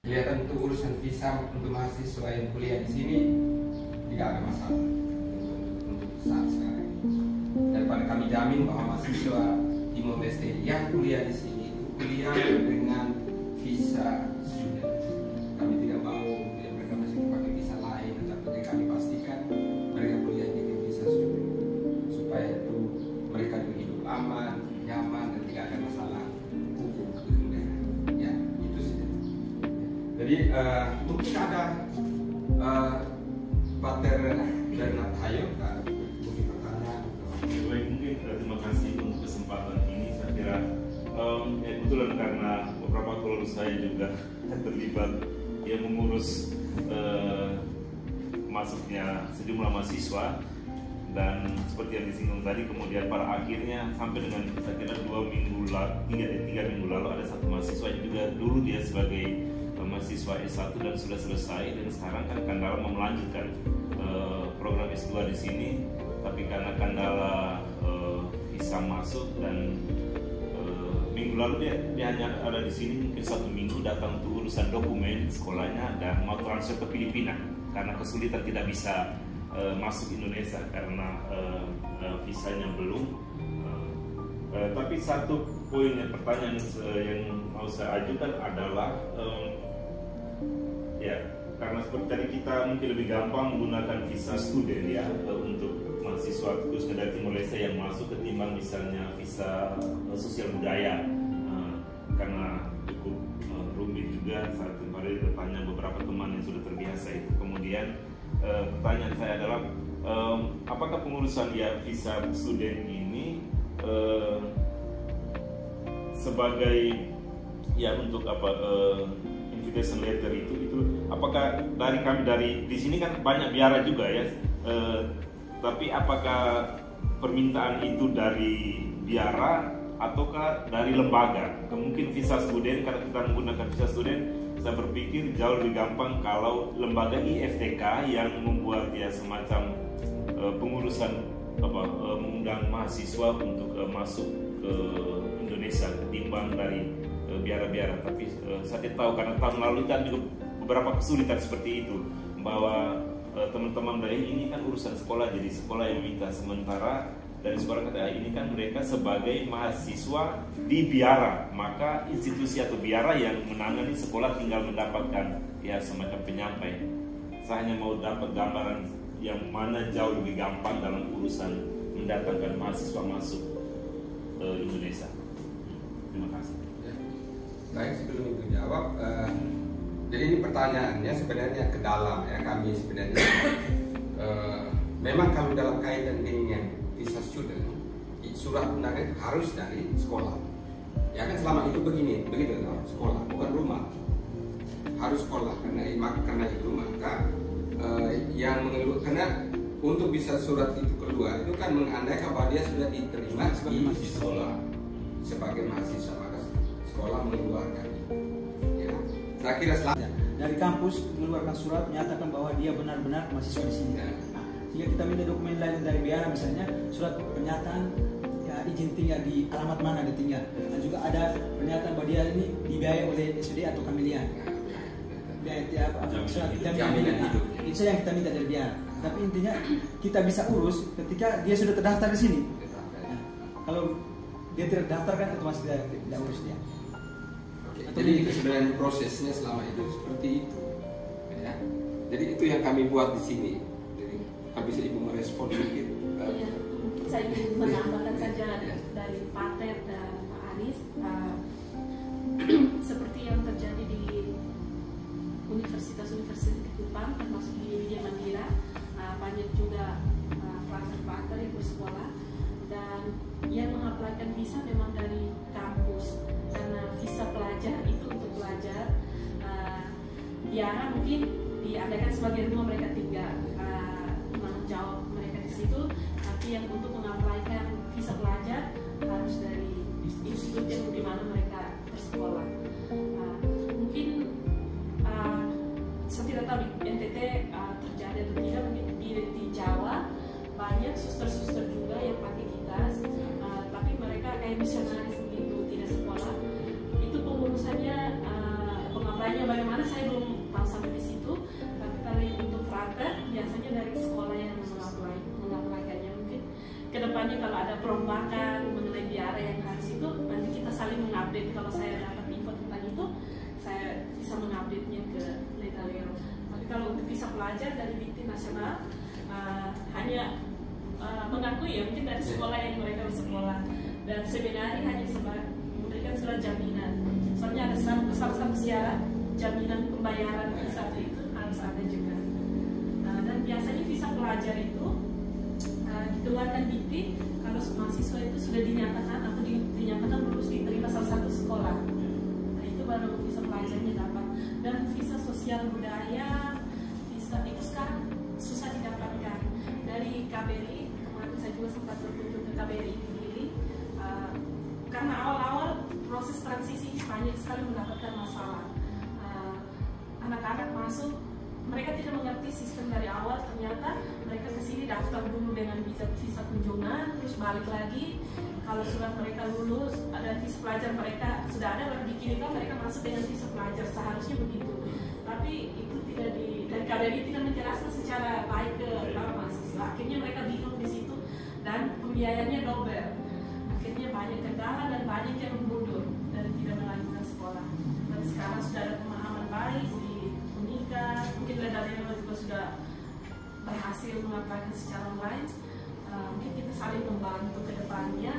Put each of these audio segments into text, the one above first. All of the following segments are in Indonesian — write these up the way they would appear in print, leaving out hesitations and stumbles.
Kelihatan untuk urusan visa untuk mahasiswa yang kuliah di sini tidak ada masalah untuk saat sekarang. Daripada kami jamin bahwa mahasiswa Timor Leste yang kuliah di sini itu kuliah dengan visa student. Kami tidak mau ya, mereka masih pakai visa lain, tetapi kami pastikan mereka kuliah dengan visa student supaya itu mereka hidup aman, nyaman dan tidak ada masalah hukum. Ya, itu saja. Jadi mungkin ada Pater Bernard Hayo, mungkin pertanyaan. Baik, mungkin terima kasih untuk kesempatan ini. Saya kira kebetulan karena beberapa keluarga saya juga terlibat mengurus masuknya sejumlah mahasiswa, dan seperti yang disinggung tadi, kemudian pada akhirnya sampai dengan saya kira 3 minggu lalu ada satu mahasiswa yang juga dulu dia sebagai mahasiswa S1 dan sudah selesai, dan sekarang kan kendala mau melanjutkan program S2 di sini, tapi karena kendala visa masuk dan minggu lalu dia hanya ada di sini mungkin 1 minggu, datang untuk urusan dokumen sekolahnya dan mau transfer ke Filipina karena kesulitan tidak bisa masuk Indonesia karena visanya belum. Tapi satu poin pertanyaan yang mau saya ajukan adalah ya, karena seperti tadi kita mungkin lebih gampang menggunakan visa student ya untuk mahasiswa khususnya dari Timor Leste yang masuk ketimbang misalnya visa sosial budaya, karena cukup rumit juga saat kemarin bertanya beberapa teman yang sudah terbiasa itu. Kemudian pertanyaan saya adalah apakah pengurusan ya visa student ini sebagai ya untuk apa invitation letter itu apakah dari kami dari di sini kan banyak biara juga ya, tapi apakah permintaan itu dari biara ataukah dari lembaga? Mungkin visa student, karena kita menggunakan visa student, saya berpikir jauh lebih gampang kalau lembaga IFTK yang membuat ya semacam pengurusan mengundang mahasiswa untuk masuk ke Indonesia ketimbang dari biara-biara. Tapi saya tidak tahu karena tahun lalu kan juga beberapa kesulitan seperti itu, bahwa teman-teman dari ini kan urusan sekolah, jadi sekolah yang minta, sementara dari sekolah kata ini kan mereka sebagai mahasiswa di biara, maka institusi atau biara yang menangani sekolah tinggal mendapatkan ya semacam penyampai. Saya hanya mau dapat gambaran yang mana jauh lebih gampang dalam urusan mendatangkan mahasiswa masuk Indonesia. Terima kasih. Baik, sebelum itu jawab, jadi ini pertanyaannya sebenarnya ke dalam ya, kami sebenarnya memang kalau dalam kaitan dengan visa student, surat undangan harus dari sekolah. Ya kan selama itu begitu sekolah, bukan rumah, harus sekolah. Karena itu maka yang mengeluh, karena untuk bisa surat itu keluar itu kan mengandaikan bahwa dia sudah diterima di sekolah sebagai mahasiswa, maka sekolah mengeluarkan itu. Ya, saya kira dari kampus mengeluarkan surat menyatakan bahwa dia benar-benar mahasiswa di sini. Ya. Jika kita minta dokumen lain dari biara, misalnya surat pernyataan ya, izin tinggal di alamat mana dia tinggal, dan juga ada pernyataan bahwa dia ini dibiayai oleh SUD atau Kamilian. Surat jaminan hidup. Itu yang kita minta dari biara. Tapi intinya kita bisa urus ketika dia sudah terdaftar di sini. Nah, kalau dia tidak terdaftar kan otomatis tidak urus dia. Jadi itu sebenarnya prosesnya selama itu seperti itu. Ya. Jadi itu yang kami buat di sini. Jadi kami bisa ibu merespon sedikit. Iya, saya ingin menambahkan saja dari Pater dan Pak Aris, seperti yang terjadi di universitas-universitas di Kupang, termasuk di Widya Mandira, banyak juga pater-pater yang bersekolah dan yang mengaplikan visa memang dari kampus, karena visa pelajar itu untuk pelajar biara mungkin diadakan sebagai rumah mereka tinggal, tanggung jawab mereka di situ, tapi yang untuk mengaplikan visa pelajar harus dari institut yang di mana mereka bersekolah. Mungkin saya tidak tahu di NTT terjadi atau tidak, mungkin di Jawa banyak suster-suster juga yang pakai kitas, tapi mereka kayak misionaris begitu, tidak sekolah. Itu pengurusannya lainnya bagaimana saya belum tahu sampai di situ. Tapi kalau yang untuk frater biasanya dari sekolah yang mengaplaikannya. Mungkin kedepannya kalau ada perombakan mengenai biara yang harus itu, nanti kita saling mengupdate. Kalau saya dapat info tentang itu, saya bisa mengupdate-nya ke Legalero. Tapi kalau untuk visa pelajar dari BITI nasional hanya mengakui ya mungkin dari sekolah yang mereka bersekolah, dan sebenarnya hanya memberikan surat jaminan. Soalnya ada salah satu syarat jaminan pembayaran visa itu harus ada juga. Dan biasanya visa pelajar itu dikeluarkan BITI kalau mahasiswa itu sudah dinyatakan atau dinyatakan lulus diterima salah satu sekolah. Nah itu baru visa pelajarnya dapat. Dan visa sosial budaya, visa itu sekarang susah didapatkan. Dari KBRI, kemarin saya juga sempat berkunjung ke KBRI di Gili, karena awal-awal proses transisi banyak sekali mendapatkan masalah. Anak-anak masuk, mereka tidak mengerti sistem dari awal. Ternyata mereka kesini daftar dulu dengan visa kunjungan, terus balik lagi. Kalau surat mereka lulus, ada visa pelajar mereka sudah ada, baru dikirimkan mereka masuk dengan visa pelajar. Seharusnya begitu, tapi itu tidak dari KBRI tidak menjelaskan secara baik ke para mahasiswa. Akhirnya mereka bingung di situ dan pembiayaannya double. Akhirnya banyak kendala dan banyak yang mundur dan tidak melanjutkan sekolah. Dan sekarang sudah ada pemahaman baik di Unika, mungkin Legalero juga sudah berhasil mengaplikan secara online. Mungkin kita saling membantu ke depannya.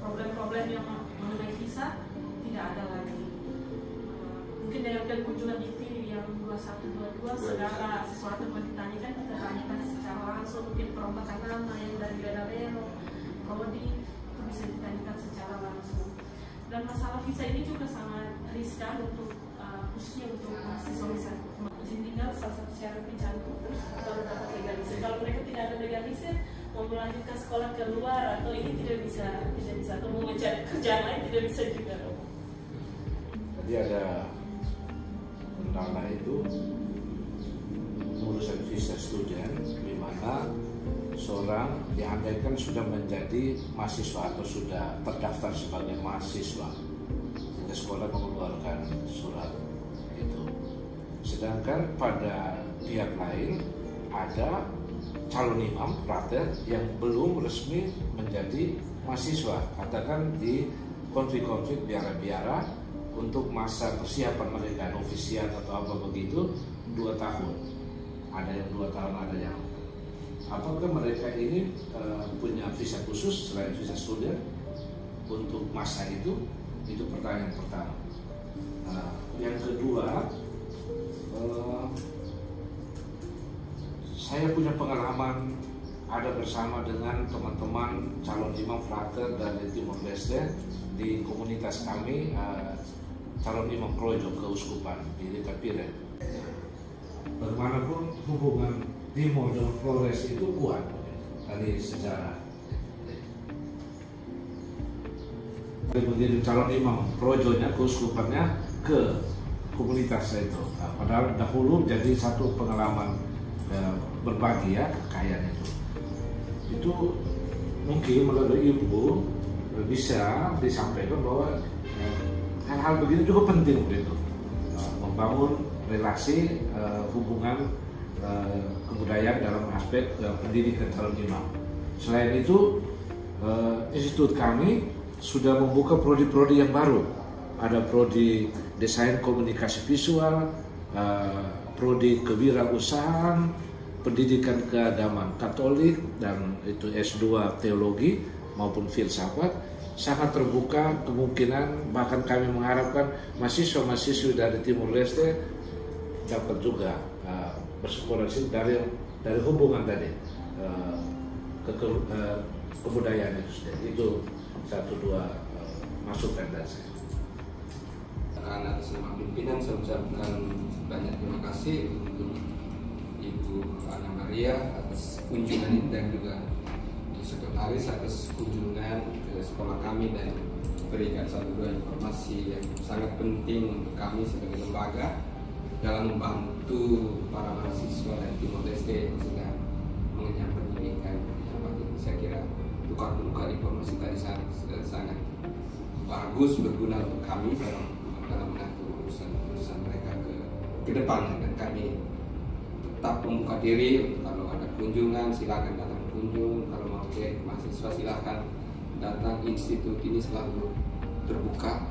Problem-problem yang mengenai visa tidak ada lagi. Mungkin dengan kunjungan BITI yang 2122 segala sesuatu yang ditanyakan kita tanyakan secara langsung. Mungkin perombakan nama yang dari Legalero, Prodi itu bisa ditanyakan secara langsung. Dan masalah visa ini juga sangat riskan untuk khususnya untuk mahasiswa. Izin tinggal salah satu syarat dicantum terus baru dapat legalisir. Kalau mereka tidak ada legalisir, mau melanjutkan sekolah keluar atau ini tidak bisa atau mau mencari kerjaan lain tidak bisa juga. Jadi ada kendala itu urusan visa student, di mana seorang diandaikan sudah menjadi mahasiswa atau sudah terdaftar sebagai mahasiswa, sehingga sekolah mengeluarkan surat itu. Sedangkan pada pihak lain ada calon imam frater yang belum resmi menjadi mahasiswa, katakan di konflik-konflik biara-biara untuk masa persiapan mereka novisiat atau apa begitu 2 tahun. Ada yang 2 tahun, ada yang apakah mereka ini punya visa khusus selain visa student untuk masa itu pertanyaan pertama. Yang kedua, saya punya pengalaman ada bersama dengan teman-teman calon imam frater dari Timor Leste di komunitas kami, calon imam Projo keuskupan di Litapire. Bagaimanapun hubungan Timor dan Flores itu kuat dari sejarah. Menjadi calon imam Projonya, keuskupannya ke komunitas itu. Padahal dahulu jadi satu pengalaman berbagi ya, kekayaan itu. Itu mungkin melalui ibu bisa disampaikan bahwa hal-hal begini juga penting gitu, membangun relasi hubungan kebudayaan dalam aspek pendidikan calon imam. Selain itu, institut kami sudah membuka prodi-prodi yang baru. Ada prodi desain komunikasi visual, prodi kewirausahaan, pendidikan keagamaan Katolik, dan itu S2 teologi maupun filsafat. Sangat terbuka kemungkinan, bahkan kami mengharapkan mahasiswa-mahasiswi dari Timor Leste dapat juga bersekolah di sini dari hubungan tadi kebudayaan itu sendiri. Itu 1-2 masukan dari saya. Atas nama pimpinan saya ucapkan banyak terima kasih untuk Ibu Ana Maria atas kunjungan ini, dan juga sekretaris atas kunjungan ke sekolah kami dan berikan 1-2 informasi yang sangat penting untuk kami sebagai lembaga dalam membantu para mahasiswa dari Timor Leste yang sedang mengenyam pendidikan di tempat ini. Saya kira tukar-tukar informasi tadi sangat bagus, berguna untuk kami dalam mengatur urusan mereka ke ke depan, dan kami tetap membuka diri untuk kalau ada kunjungan silakan datang kunjung, kalau mau cek mahasiswa silakan datang. Institut ini selalu terbuka